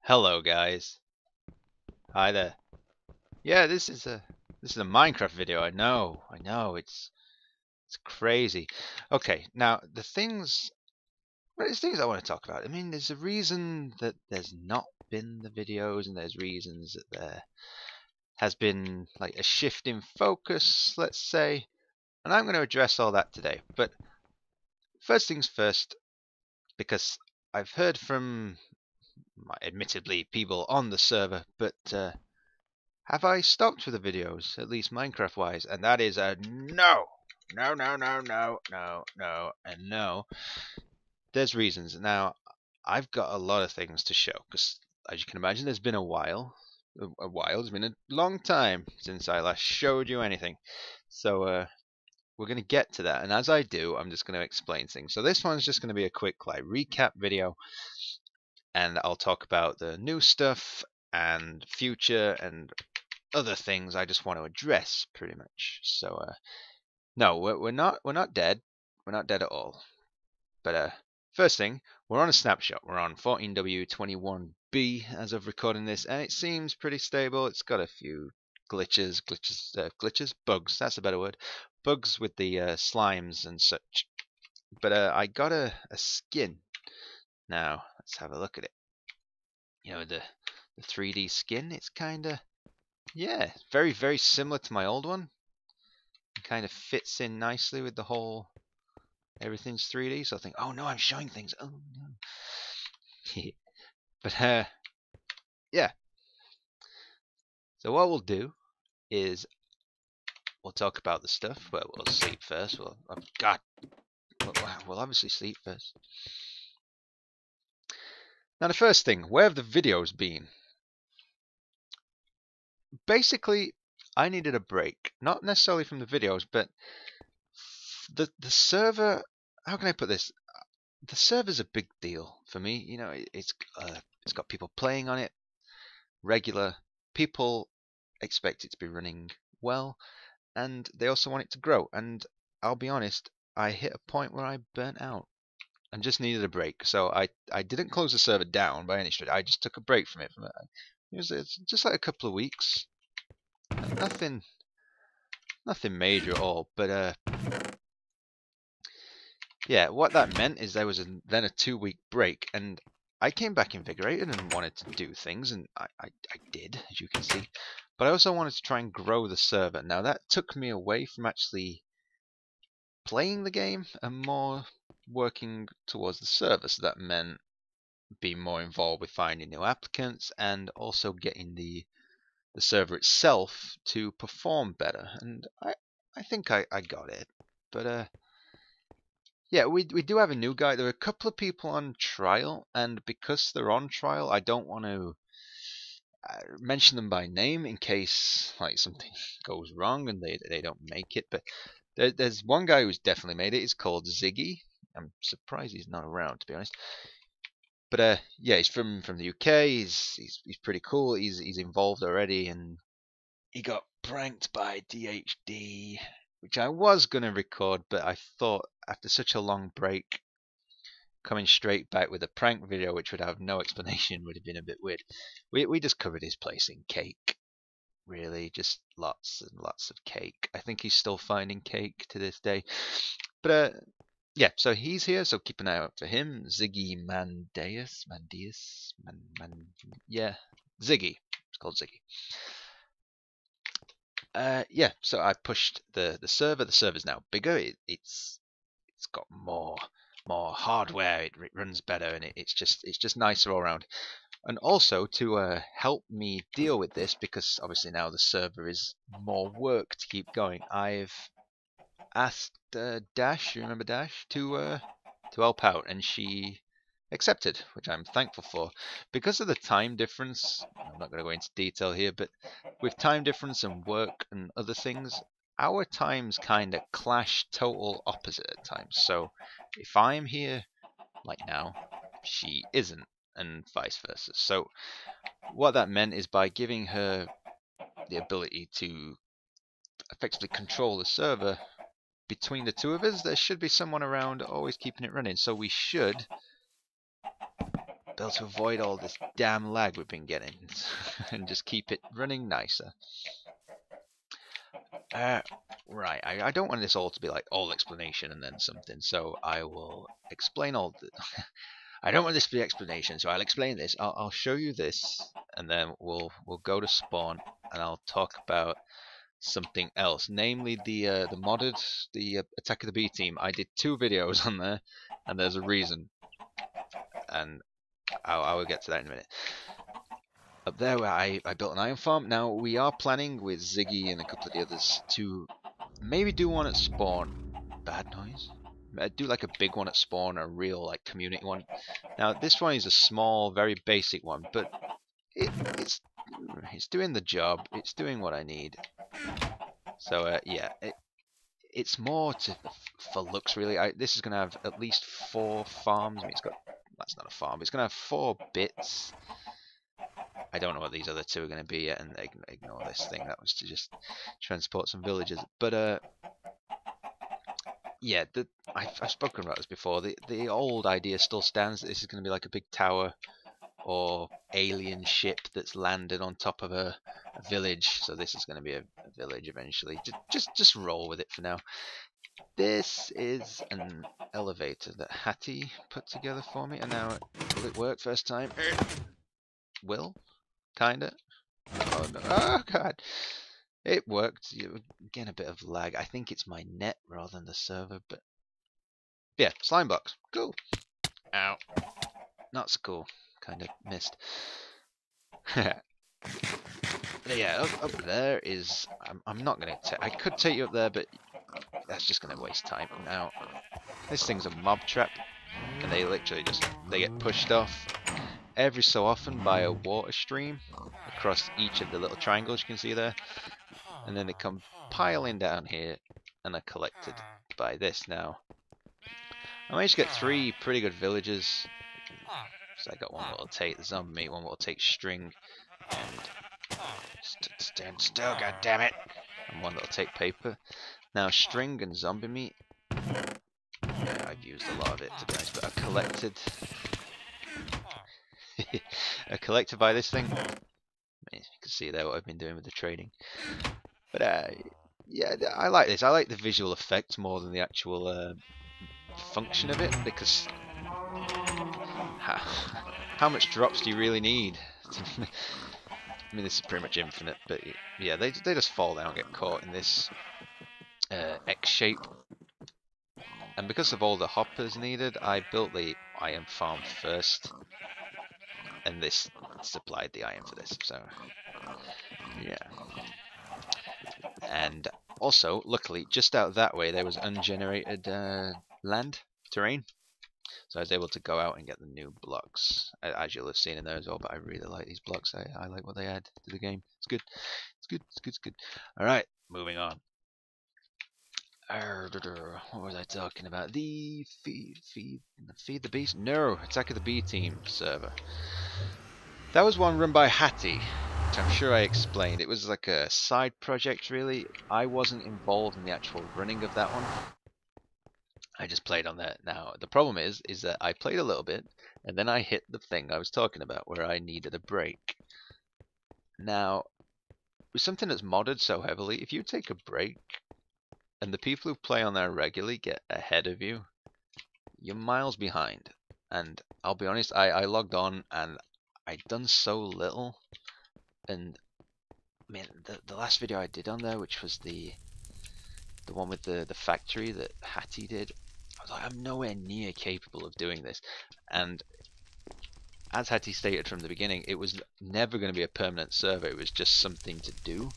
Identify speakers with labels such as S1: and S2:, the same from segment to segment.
S1: Hello guys. Hi there. Yeah, this is a Minecraft video. I know, it's crazy. Okay, now there's things I want to talk about. I mean, there's a reason that there's not been the videos, and there's reasons that there has been like a shift in focus, let's say, and I'm going to address all that today. But first things first, because I've heard from, admittedly, people on the server, but have I stopped with the videos, at least Minecraft wise? And that is a no! No, no, no, no, no, no, and no. There's reasons. Now, I've got a lot of things to show, because as you can imagine, there's been a while. It's been a long time since I last showed you anything. So, we're going to get to that. And as I do, I'm just going to explain things. So this one's just going to be a quick like recap video. And I'll talk about the new stuff and future and other things I just want to address, pretty much. So, no, we're not dead. We're not dead at all. But first thing, we're on a snapshot. We're on 14W21B as of recording this, and it seems pretty stable. It's got a few glitches, bugs. That's a better word. Bugs with the slimes and such. But I got a skin. Now let's have a look at it. You know, the 3D skin. It's kind of, yeah, very, very similar to my old one. It kind of fits in nicely with the whole, everything's 3D. So I think, oh no, I'm showing things. Oh no. But yeah. So what we'll do is we'll talk about the stuff, but we'll sleep first. Well, oh God, we'll obviously sleep first. Now the first thing, where have the videos been? Basically, I needed a break, not necessarily from the videos, but the server. How can I put this? The server's a big deal for me. You know, it's got people playing on it, regular people expect it to be running well, and they also want it to grow. And I'll be honest, I hit a point where I burnt out and just needed a break. So I didn't close the server down by any stretch. I just took a break from it. It's just like a couple of weeks. Nothing major at all. But yeah, what that meant is there was then a 2-week break, and I came back invigorated and wanted to do things, and I did, as you can see. But I also wanted to try and grow the server. Now that took me away from actually playing the game and more working towards the server. So that meant being more involved with finding new applicants and also getting the server itself to perform better. And I think I got it. But yeah, we do have a new guy. There are a couple of people on trial, and because they're on trial, I don't want to mention them by name in case like something goes wrong and they don't make it. But there's one guy who's definitely made it. He's called Ziggy. I'm surprised he's not around, to be honest. But yeah, he's from the UK. He's pretty cool. He's involved already, and he got pranked by DHD, which I was gonna record, but I thought after such a long break, coming straight back with a prank video which would have no explanation would have been a bit weird. We just covered his place in cake. Really, just lots and lots of cake. I think he's still finding cake to this day. But yeah, so he's here, so keep an eye out for him. Ziggy yeah, Ziggy. It's called Ziggy. Yeah, so I pushed the server. The server's now bigger. It's got more hardware. It runs better, and it's just nicer all around. And also to help me deal with this, because obviously now the server is more work to keep going, I've asked Dash, you remember Dash, to help out, and she accepted, which I'm thankful for. Because of the time difference, I'm not going to go into detail here, but with time difference and work and other things, our times kind of clash total opposite at times. So if I'm here like now, she isn't, and vice versa. So what that meant is by giving her the ability to effectively control the server, between the two of us, there should be someone around always keeping it running. So we should be able to avoid all this damn lag we've been getting and just keep it running nicer. Right, I don't want this all to be like all explanation and then something, so I will explain all the... I don't want this to be explanation, so I'll explain this. I'll show you this, and then we'll go to spawn, and I'll talk about something else, namely the modded, the Attack of the B team. I did 2 videos on there, and there's a reason, and I will get to that in a minute. Up there where I built an iron farm. Now we are planning with Ziggy and a couple of the others to maybe do one at spawn. Bad noise? Do like a big one at spawn, a real like community one. Now this one is a small, very basic one, but it's doing the job. It's doing what I need. So yeah, it's more for looks really. This is gonna have at least 4 farms. I mean, that's not a farm. It's gonna have 4 bits. I don't know what these other 2 are going to be yet, and ignore this thing. That was to just transport some villagers. But yeah, I've spoken about this before. The old idea still stands. That this is going to be like a big tower or alien ship that's landed on top of a village. So this is going to be a village eventually. Just roll with it for now. This is an elevator that Hattie put together for me, and now will it work first time? Will? Kinda. Oh, no. Oh god. It worked. You get a bit of lag. I think it's my net rather than the server, but yeah, slime box. Cool. Ow. Not so cool. Kinda missed. Yeah, up there is... I'm not gonna I could take you up there, but that's just gonna waste time. Now, this thing's a mob trap, and they literally they get pushed off every so often by a water stream across each of the little triangles you can see there, and then they come piling down here and are collected by this. Now I managed to get 3 pretty good villages, so I got one that will take the zombie meat, one that will take string and stand still, god damn it, and one that will take paper. Now string and zombie meat, yeah, I've used a lot of it to be honest, but are collected are collected by this thing. I mean, you can see there what I've been doing with the trading. But yeah, I like this. I like the visual effects more than the actual function of it, because how much drops do you really need? I mean, this is pretty much infinite, but yeah, they just fall down and get caught in this X shape. And because of all the hoppers needed, I built the iron farm first, and this supplied the iron for this, so yeah. And also, luckily, just out that way there was ungenerated terrain, so I was able to go out and get the new blocks, as you'll have seen in there as well. But I really like these blocks. I like what they add to the game. It's good. It's good. It's good. It's good. All right, moving on. What was I talking about? The feed the beast? No, Attack of the B team server. That was one run by Hattie, which I'm sure I explained. It was like a side project, really. I wasn't involved in the actual running of that one. I just played on that. Now the problem is that I played a little bit, and then I hit the thing I was talking about, where I needed a break. Now, with something that's modded so heavily, if you take a break, and the people who play on there regularly get ahead of you, you're miles behind. And I'll be honest, I logged on and I'd done so little. And I mean, the last video I did on there, which was the one with the factory that Hattie did, I was like, I'm nowhere near capable of doing this. And as Hattie stated from the beginning, it was never going to be a permanent server. It was just something to do.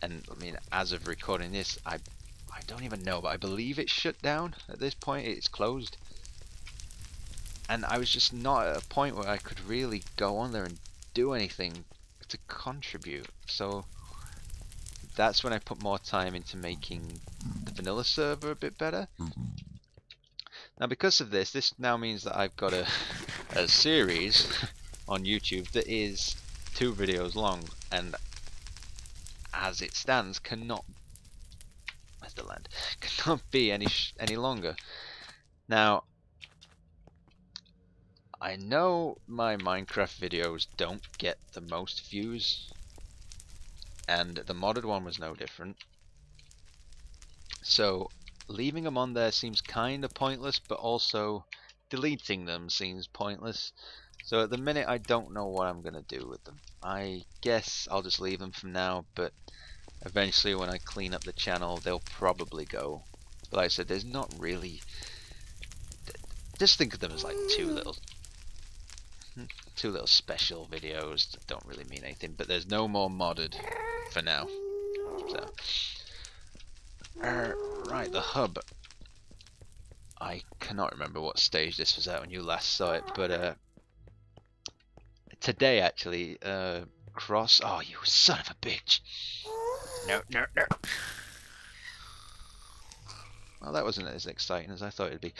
S1: And I mean, as of recording this, I don't even know, but I believe it's shut down at this point. It's closed. And I was just not at a point where I could really go on there and do anything to contribute. So that's when I put more time into making the vanilla server a bit better. Now because of this now means that I've got a series on YouTube that is 2 videos long, and as it stands cannot be any longer. Now I know my Minecraft videos don't get the most views, and the modded one was no different. So leaving them on there seems kind of pointless, but also deleting them seems pointless. So at the minute I don't know what I'm going to do with them. I guess I'll just leave them for now, but eventually when I clean up the channel they'll probably go. But like I said, there's not really... Just think of them as like two little special videos that don't really mean anything, but there's no more modded for now. So, right, the hub. I cannot remember what stage this was at when you last saw it, but today actually, Cross. Oh, you son of a bitch! No, no, no. Well, that wasn't as exciting as I thought it'd be.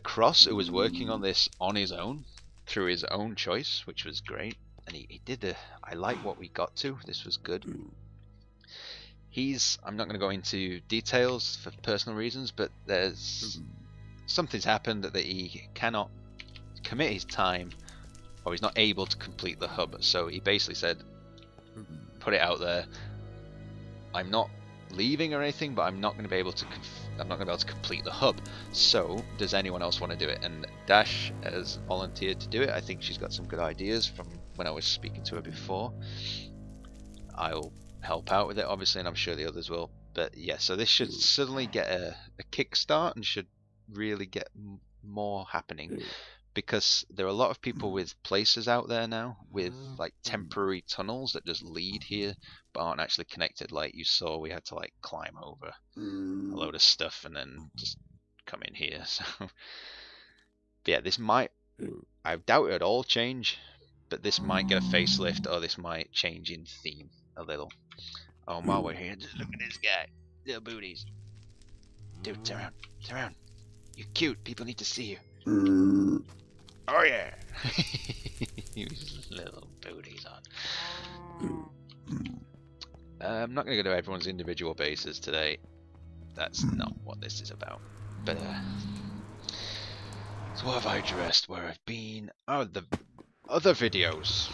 S1: Cross, who was working on this on his own, through his own choice, which was great, and he did I like what we got to. This was good. I'm not going to go into details for personal reasons, but something's happened that he cannot commit his time, or he's not able to complete the hub. So he basically said, put it out there, I'm not leaving or anything, but I'm not going to be able to complete the hub. So does anyone else want to do it? And Dash has volunteered to do it. I think she's got some good ideas from when I was speaking to her before. I'll help out with it obviously, and I'm sure the others will. But yeah, so this should suddenly get a kickstart and should really get more happening, because there are a lot of people with places out there now with like temporary tunnels that just lead here but aren't actually connected. Like you saw, we had to like climb over a load of stuff and then just come in here. So but yeah, this might, I doubt it'll all change, but this might get a facelift, or this might change in theme a little. Oh, while we're here, just look at this guy, little booties. Dude, turn around, turn around. You're cute, people need to see you. Oh yeah! Use little booties on. I'm not going to go to everyone's individual bases today. That's not what this is about. But so what have I addressed? Where I've been? Oh, the other videos.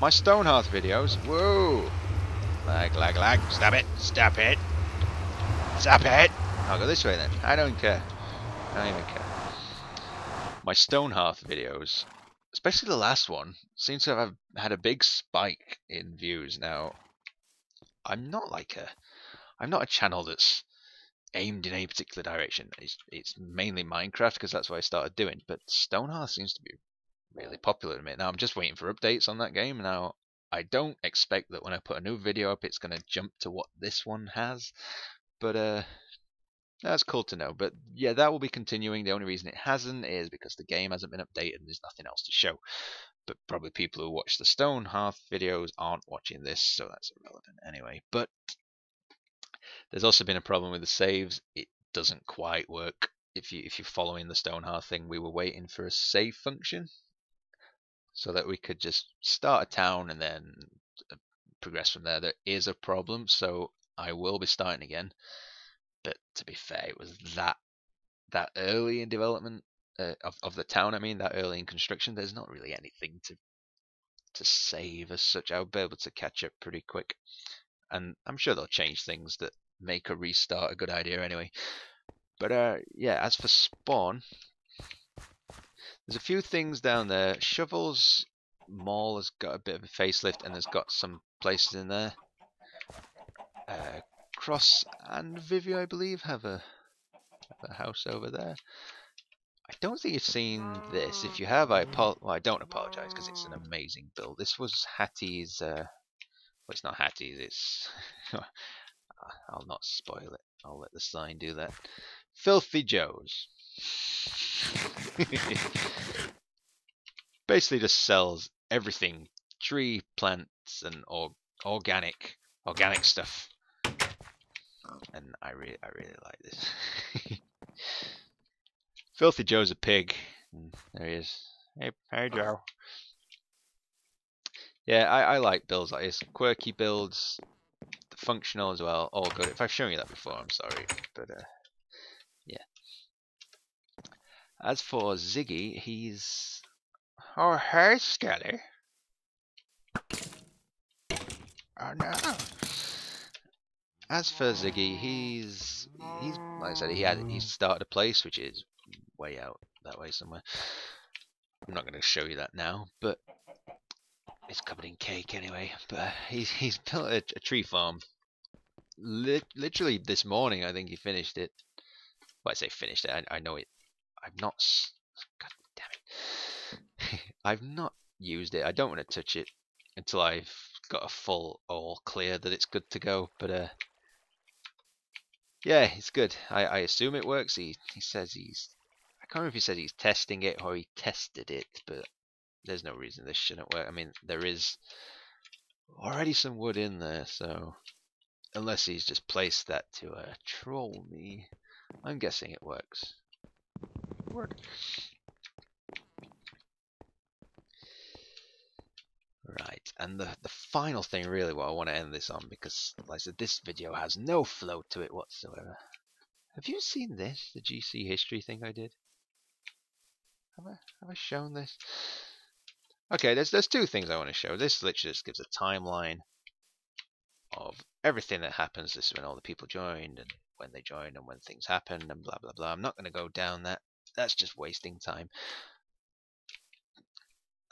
S1: My Stonehearth videos. Whoa! Lag, lag, lag. Stop it! Stop it! Stop it! I'll go this way then. I don't care. I don't even care. My Stonehearth videos, especially the last one, seems to have had a big spike in views. Now, I'm not a channel that's aimed in any particular direction. It's mainly Minecraft because that's what I started doing. But Stonehearth seems to be really popular to me. Now I'm just waiting for updates on that game. Now I don't expect that when I put a new video up, it's going to jump to what this one has. But that's cool to know. But yeah, that will be continuing. The only reason it hasn't is because the game hasn't been updated and there's nothing else to show. But probably people who watch the Stonehearth videos aren't watching this, so that's irrelevant anyway. But there's also been a problem with the saves. It doesn't quite work. If you're following the Stonehearth thing, we were waiting for a save function so that we could just start a town and then progress from there. There is a problem, so I will be starting again. But to be fair, it was that early in development of the town. I mean, that early in construction. There's not really anything to save as such. I'll be able to catch up pretty quick, and I'm sure they'll change things that make a restart a good idea anyway. But yeah, as for spawn, there's a few things down there. Shovel's Mall has got a bit of a facelift, and there's got some places in there. Cross and Vivio, I believe, have a house over there. I don't think you've seen this. If you have, I don't apologize because it's an amazing build. This was Hattie's. Well, it's not Hattie's. It's. I'll not spoil it. I'll let the sign do that. Filthy Joe's. Basically, just sells everything: tree, plants, and organic stuff. And I really like this. Filthy Joe's a pig. There he is. Hey Joe. Yeah, I like builds like this. Quirky builds, functional as well. All good. If I've shown you that before, I'm sorry. But yeah. As for Ziggy, he's... Oh, hey, Skelly. Oh, no. As for Ziggy, he's like I said, he started a place which is way out that way somewhere. I'm not going to show you that now, but it's covered in cake anyway. But he's built a tree farm. Literally this morning, I think he finished it. Well, I say finished it. I know it. I've not. God damn it! I've not used it. I don't want to touch it until I've got a full all clear that it's good to go. But yeah, it's good. I assume it works. He says he's... I can't remember if he said he's testing it or he tested it, but there's no reason this shouldn't work. I mean, there is already some wood in there, so unless he's just placed that to troll me, I'm guessing it works. Work. Right, and the final thing really what I want to end this on, because like I said, this video has no flow to it whatsoever. Have you seen this? The GC history thing I did? Have I shown this? Okay, there's two things I want to show. This literally just gives a timeline of everything that happens. This is when all the people joined and when they joined and when things happen and blah blah blah. I'm not going to go down that. That's just wasting time.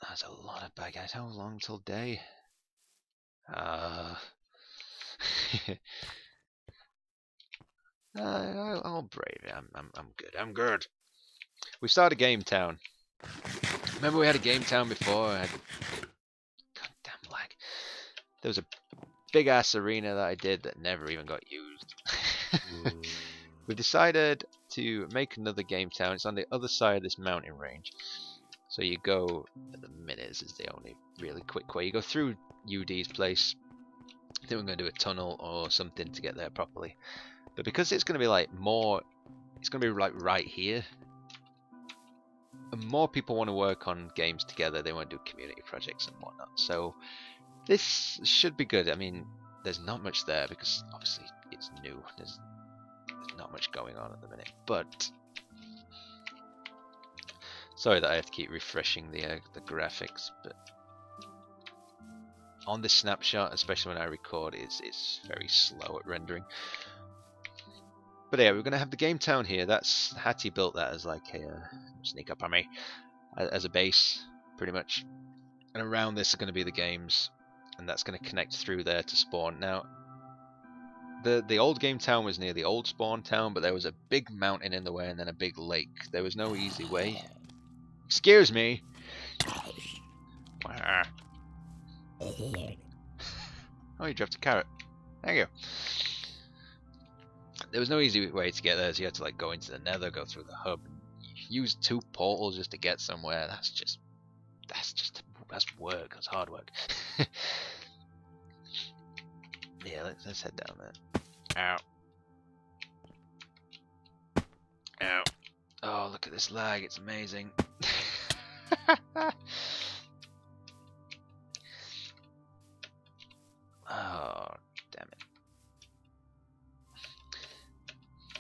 S1: That's a lot of bad guys. How long till day? I'll brave it. I'm good. I'm good. We started Game Town. Remember we had a Game Town before? I had goddamn lag. There was a big ass arena that I did that never even got used. We decided to make another Game Town. It's on the other side of this mountain range. So you go, at the minute, this is the only really quick way. You go through UD's place. I think we're going to do a tunnel or something to get there properly. But because it's going to be like more, it's going to be like right here. And more people want to work on games together. They want to do community projects and whatnot. So this should be good. I mean, there's not much there because obviously it's new. There's not much going on at the minute. But sorry that I have to keep refreshing the graphics. But on this snapshot, especially when I record, it's very slow at rendering. But yeah, we're going to have the Game Town here. That's Hattie built that as like a sneak up on me, as a base, pretty much. And around this are going to be the games, and that's going to connect through there to spawn. Now, the old Game Town was near the old spawn town, but there was a big mountain in the way and then a big lake. There was no easy way. Excuse me. Oh, you dropped a carrot. There you go. There was no easy way to get there, so you had to like go into the nether, go through the hub, use 2 portals just to get somewhere. That's work. That's hard work. Yeah, let's head down there. Ow. Ow. Oh, look at this lag. It's amazing. Oh, damn it.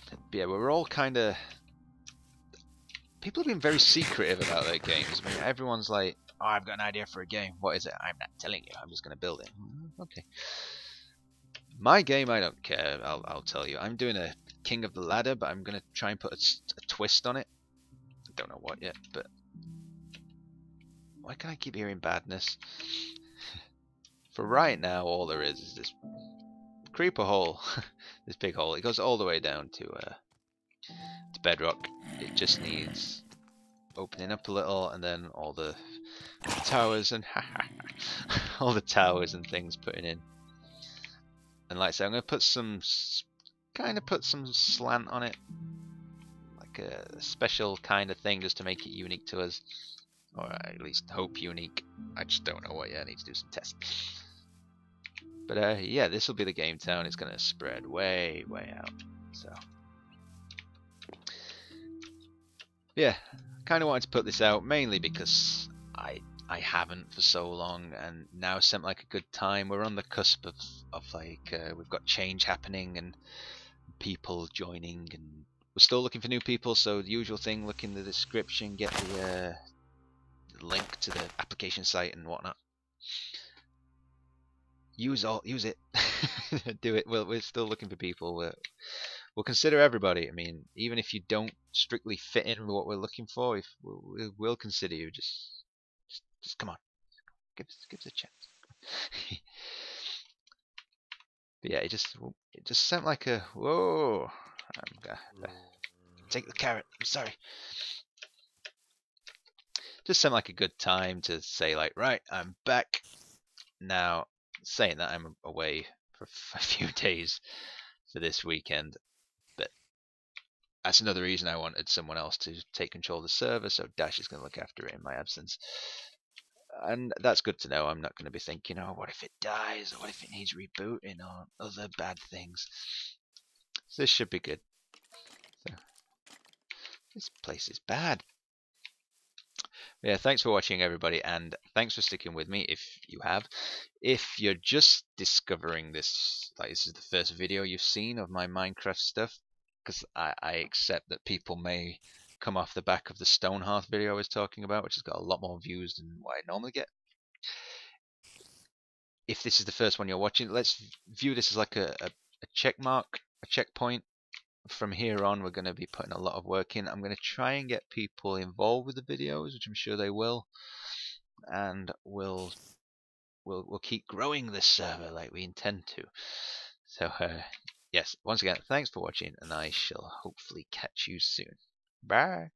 S1: But yeah, we're all kind of... People have been very secretive about their games. I mean, everyone's like, oh, I've got an idea for a game. What is it? I'm not telling you. I'm just going to build it. Okay. My game, I don't care. I'll tell you. I'm doing a King of the Ladder, but I'm going to try and put a twist on it. I don't know what yet, but... Why can I keep hearing badness? For right now, all there is this creeper hole. This big hole. It goes all the way down to bedrock. It just needs opening up a little, and then all the towers and all the towers and things putting in. And like I said, I'm going to put some slant on it, like a special kind of thing, just to make it unique to us, or at least hope unique. I just don't know what yet. I need to do some tests. But yeah, this will be the Game Town. It's going to spread way out. So yeah, kind of wanted to put this out mainly because I haven't for so long, and now seemed like a good time. We're on the cusp of like we've got change happening and people joining, and we're still looking for new people, so the usual thing, look in the description, get the link to the application site and whatnot. Use it. Do it. We're still looking for people. We'll consider everybody. I mean, even if you don't strictly fit in with what we're looking for, if we'll consider you. Just come on, give us a chance. But yeah, it just sounded like a whoa. I'm gonna take the carrot. I'm sorry. Just sounded like a good time to say like, right, I'm back now. Saying that, I'm away for a few days for this weekend, but that's another reason I wanted someone else to take control of the server, so Dash is going to look after it in my absence. And that's good to know. I'm not going to be thinking, oh, what if it dies, or what if it needs rebooting, or other bad things. So this should be good. So, this place is bad. Yeah, thanks for watching, everybody, and thanks for sticking with me if you have. If you're just discovering this, like this is the first video you've seen of my Minecraft stuff, because I accept that people may come off the back of the Stonehearth video I was talking about, which has got a lot more views than what I normally get. If this is the first one you're watching, let's view this as like a check mark, a checkpoint. From here on, we're going to be putting a lot of work in. I'm going to try and get people involved with the videos, which I'm sure they will, and we'll keep growing this server like we intend to. So yes, once again, thanks for watching, and I shall hopefully catch you soon. Bye.